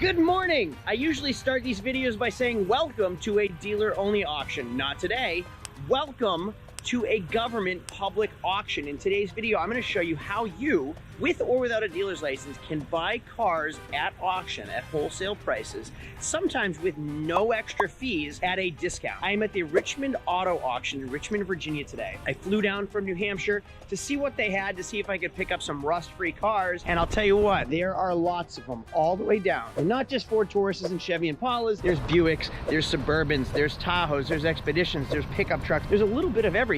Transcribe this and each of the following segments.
Good morning! I usually start these videos by saying welcome to a dealer-only auction. Not today. Welcome to a government public auction. In today's video, I'm going to show you how you, with or without a dealer's license, can buy cars at auction at wholesale prices, sometimes with no extra fees at a discount. I am at the Richmond Auto Auction in Richmond, Virginia today. I flew down from New Hampshire to see what they had, to see if I could pick up some rust-free cars, and I'll tell you what, there are lots of them all the way down. And not just Ford Tauruses and Chevy Impalas, there's Buicks, there's Suburbans, there's Tahoes, there's Expeditions, there's pickup trucks, there's a little bit of everything.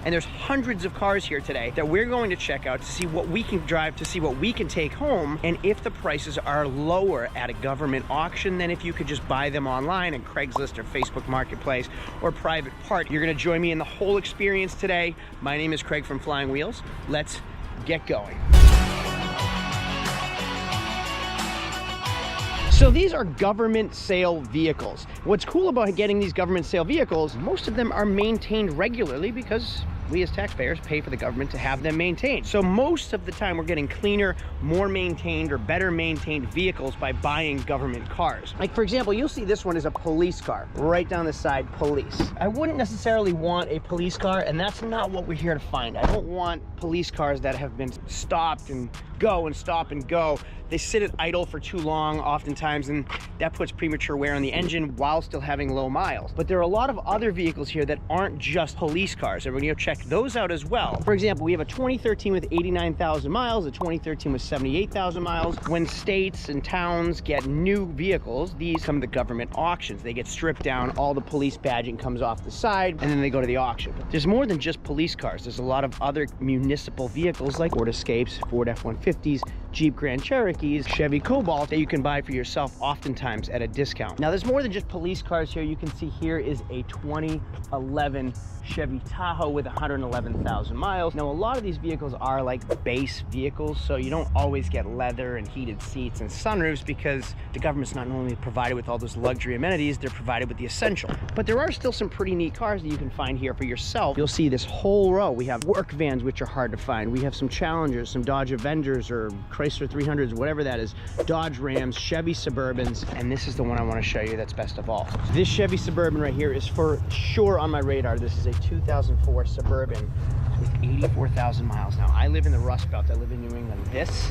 And there's hundreds of cars here today that we're going to check out to see what we can drive, to see what we can take home, and if the prices are lower at a government auction than if you could just buy them online in Craigslist or Facebook Marketplace or private part. You're going to join me in the whole experience today. My name is Craig from Flying Wheels. Let's get going. So these are government sale vehicles. What's cool about getting these government sale vehicles, most of them are maintained regularly because we as taxpayers pay for the government to have them maintained. So most of the time we're getting cleaner, more maintained or better maintained vehicles by buying government cars. Like for example, you'll see this one is a police car. Right down the side, police. I wouldn't necessarily want a police car, and that's not what we're here to find. I don't want police cars that have been stopped and go and stop and go. They sit at idle for too long oftentimes, and that puts premature wear on the engine while still having low miles. But there are a lot of other vehicles here that aren't just police cars, and we're going to check those out as well. For example, we have a 2013 with 89,000 miles, a 2013 with 78,000 miles. When states and towns get new vehicles, these come to government auctions. They get stripped down, all the police badging comes off the side, and then they go to the auction. There's more than just police cars. There's a lot of other municipal vehicles like Ford Escapes, Ford F-150s, Jeep Grand Cherokees, Chevy Cobalt that you can buy for yourself oftentimes at a discount. Now there's more than just police cars here. You can see here is a 2011 Chevy Tahoe with 111,000 miles. Now a lot of these vehicles are like base vehicles, so you don't always get leather and heated seats and sunroofs because the government's not only provided with all those luxury amenities, they're provided with the essential. But there are still some pretty neat cars that you can find here for yourself. You'll see this whole row. We have work vans, which are hard to find. We have some Challengers, some Dodge Avengers or Chrysler 300s, whatever that is, Dodge Rams, Chevy Suburbans, and this is the one I want to show you that's best of all. This Chevy Suburban right here is for sure on my radar. This is a 2004 Suburban with 84,000 miles. Now, I live in the Rust Belt. I live in New England. This,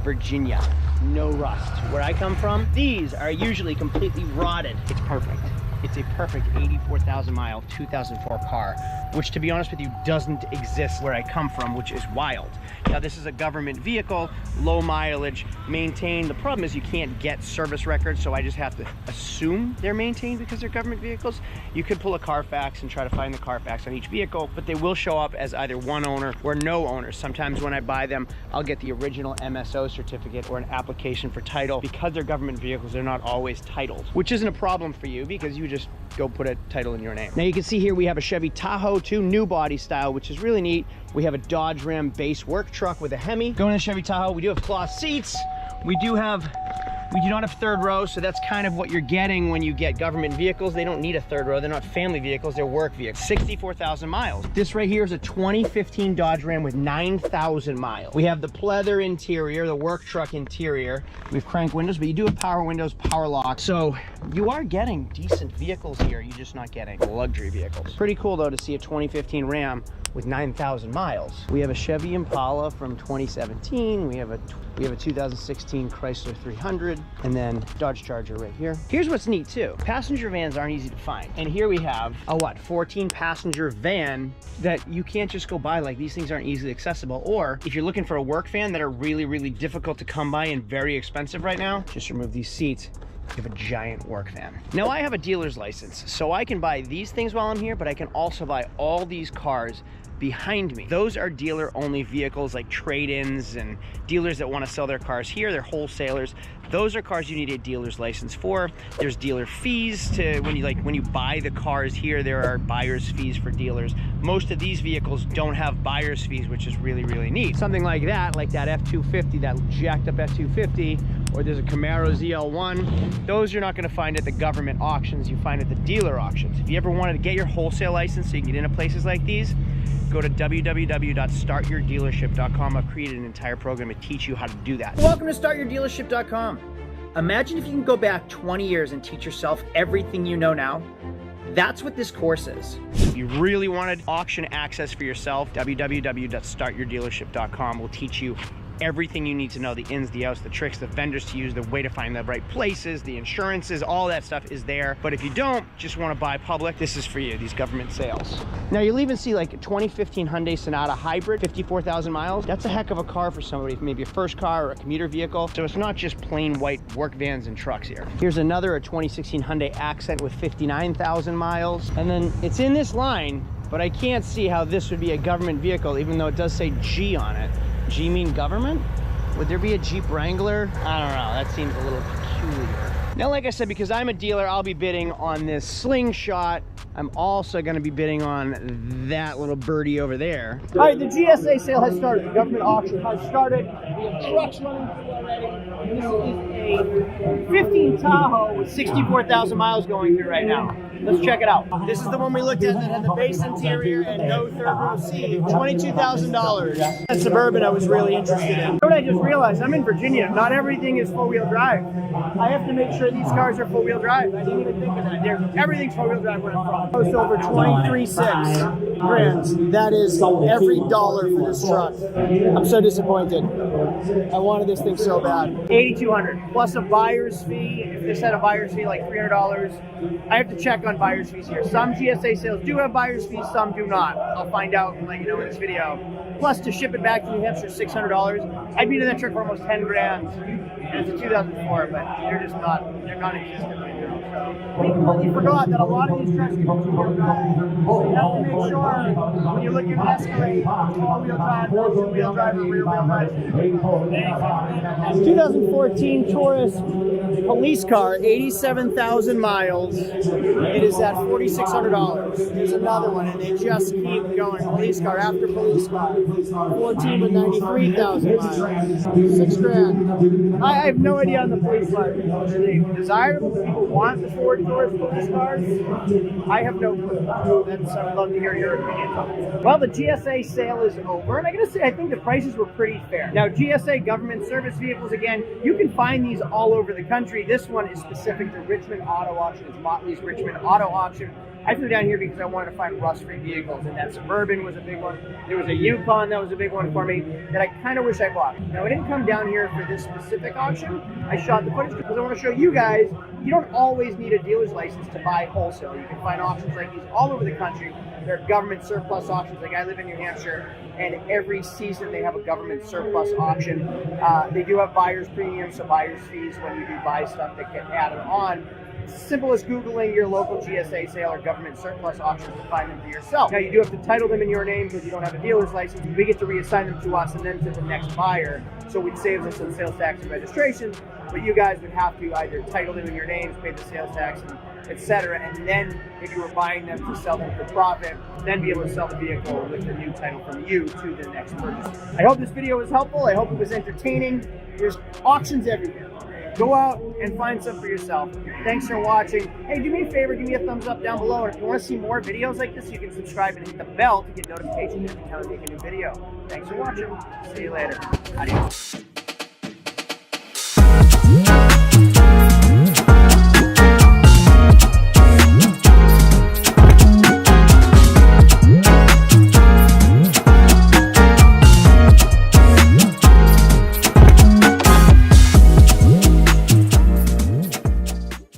Virginia, no rust. Where I come from, these are usually completely rotted. It's perfect. It's a perfect 84,000 mile 2004 car, which to be honest with you doesn't exist where I come from, which is wild. Now this is a government vehicle, low mileage, maintained. The problem is you can't get service records, so I just have to assume they're maintained because they're government vehicles. You could pull a Carfax and try to find the Carfax on each vehicle, but they will show up as either one owner or no owners. Sometimes when I buy them, I'll get the original MSO certificate or an application for title. Because they're government vehicles, they're not always titled, which isn't a problem for you because you just go put a title in your name. Now you can see here we have a Chevy Tahoe 2 new body style, which is really neat. We have a Dodge Ram base work truck with a Hemi. Going to the Chevy Tahoe, we do have cloth seats. We do not have third row, so that's kind of what you're getting when you get government vehicles. They don't need a third row. They're not family vehicles, they're work vehicles. 64,000 miles. This right here is a 2015 Dodge Ram with 9,000 miles. We have the pleather interior, the work truck interior. We have crank windows, but you do have power windows, power locks. So you are getting decent vehicles here. You're just not getting luxury vehicles. Pretty cool though to see a 2015 Ram with 9,000 miles. We have a Chevy Impala from 2017. We have a 2016 Chrysler 300, and then Dodge Charger right here. Here's what's neat too. Passenger vans aren't easy to find. And here we have a 14 passenger van that you can't just go buy. Like, these things aren't easily accessible. Or if you're looking for a work van that are really, really difficult to come by and very expensive right now, just remove these seats. You have a giant work van. Now I have a dealer's license, so I can buy these things while I'm here, but I can also buy all these cars behind me. Those are dealer only vehicles, like trade-ins and dealers that want to sell their cars here. They're wholesalers. Those are cars you need a dealer's license for. There's dealer fees to when you buy the cars here. There are buyer's fees for dealers. Most of these vehicles don't have buyer's fees, which is really, really neat. Something like that F-250, that jacked up F-250, or there's a Camaro ZL1. Those you're not going to find at the government auctions. You find at the dealer auctions. If you ever wanted to get your wholesale license so you can get into places like these, go to www.startyourdealership.com. I've created an entire program to teach you how to do that. Welcome to startyourdealership.com. Imagine if you can go back 20 years and teach yourself everything you know now. That's what this course is. If you really wanted auction access for yourself, www.startyourdealership.com will teach you everything you need to know, the ins, the outs, the tricks, the vendors to use, the way to find the right places, the insurances, all that stuff is there. But if you don't just want to buy public, this is for you, these government sales. Now you'll even see like a 2015 Hyundai Sonata Hybrid, 54,000 miles. That's a heck of a car for somebody, maybe a first car or a commuter vehicle. So it's not just plain white work vans and trucks here. Here's another, a 2016 Hyundai Accent with 59,000 miles. And then it's in this line, but I can't see how this would be a government vehicle, even though it does say G on it. G mean government? Would there be a Jeep Wrangler? I don't know, that seems a little peculiar. Now, like I said, because I'm a dealer, I'll be bidding on this Slingshot. I'm also gonna be bidding on that little birdie over there. All right, the GSA sale has started. The government auction has started. We have trucks running through already. This is a 15 Tahoe with 64,000 miles going through right now. Let's check it out. This is the one we looked at that had the base interior and no third row seat. $22,000. That Suburban I was really interested in. What I just realized, I'm in Virginia. Not everything is four-wheel drive. I have to make sure these cars are four-wheel drive. I didn't even think of that. Everything's four-wheel drive where I'm from. Post over 23.6 grand. That is every dollar for this truck. I'm so disappointed. I wanted this thing so bad. $8,200 plus a buyer's fee. If this had a buyer's fee like $300, I have to check on buyer's fees here. Some GSA sales do have buyer's fees, some do not. I'll find out and let you know in this video. Plus to ship it back to New Hampshire, $600. I'd be in that truck for almost 10 grand. And it's a 2004, but they're not existent right now. So we completely forgot that a lot of these trucks can be two-wheel drive. So you have to make sure when you're looking at Escalade, all-wheel drive, two-wheel drive, and rear-wheel drive. 2014 Taurus police car, 87,000 miles. It is at $4,600. There's another one, and they just keep going. Police car after police car. 14 with 93,000 miles. 6 grand. I have no idea on the police car. Are they desirable? Do people want the Ford Taurus police cars? I have no clue. I would love to hear your opinion. Well, the GSA sale is over, and I gotta say, I think the prices were pretty fair. Now, GSA government service vehicles, again, you can find these all over the country. This one is specific to Richmond Auto Auction. It's Motley's Richmond Auto Auction. I flew down here because I wanted to find rust-free vehicles, and that Suburban was a big one. There was a Yukon that was a big one for me that I kind of wish I bought. Now, I didn't come down here for this specific auction. I shot the footage because I want to show you guys you don't always need a dealer's license to buy wholesale. You can find auctions like these all over the country. There are government surplus auctions. Like I live in New Hampshire, and every season they have a government surplus auction. They do have buyer's premiums, so buyer's fees when you do buy stuff that get added on. It's as simple as Googling your local GSA sale or government surplus auctions to find them for yourself. Now, you do have to title them in your name because you don't have a dealer's license. We get to reassign them to us and then to the next buyer. So it saves us on sales tax and registration. But you guys would have to either title them in your names, pay the sales tax, and etc. And then if you were buying them to sell them for profit, then be able to sell the vehicle with the new title from you to the next purchaser. I hope this video was helpful. I hope it was entertaining. There's auctions everywhere. Go out and find some for yourself. Thanks for watching. Hey, do me a favor, give me a thumbs up down below. And if you want to see more videos like this, you can subscribe and hit the bell to get notifications every time I make a new video. Thanks for watching. See you later. Adios.